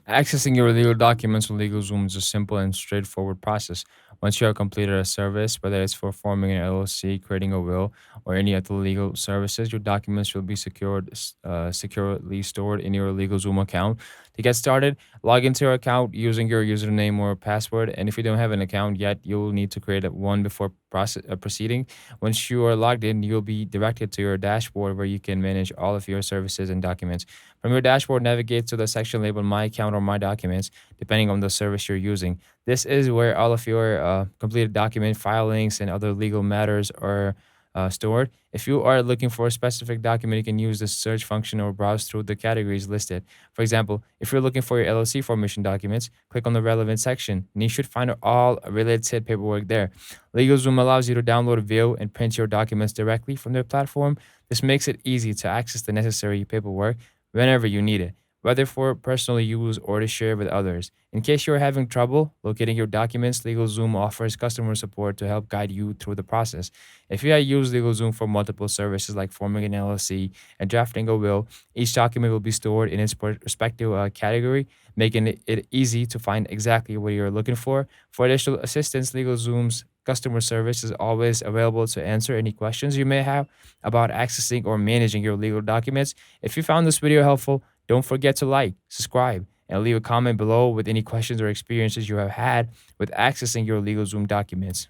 Accessing your legal documents with LegalZoom is a simple and straightforward process. Once you have completed a service, whether it's for forming an LLC, creating a will, or any other legal services, your documents will be securely stored in your LegalZoom account. To get started, log into your account using your username or password. And if you don't have an account yet, you'll need to create one before proceeding. Once you are logged in, you'll be directed to your dashboard where you can manage all of your services and documents. From your dashboard, navigate to the section labeled My Account or My Documents, depending on the service you're using. This is where all of your completed document filings and other legal matters are stored. If you are looking for a specific document, you can use the search function or browse through the categories listed. For example, if you're looking for your LLC formation documents, click on the relevant section, and you should find all related paperwork there. LegalZoom allows you to download, view, and print your documents directly from their platform. This makes it easy to access the necessary paperwork whenever you need it, whether for personal use or to share with others. In case you're having trouble locating your documents, LegalZoom offers customer support to help guide you through the process. If you use LegalZoom for multiple services like forming an LLC and drafting a will, each document will be stored in its respective category, making it easy to find exactly what you're looking for. For additional assistance, LegalZoom's customer service is always available to answer any questions you may have about accessing or managing your legal documents. If you found this video helpful, don't forget to like, subscribe, and leave a comment below with any questions or experiences you have had with accessing your LegalZoom documents.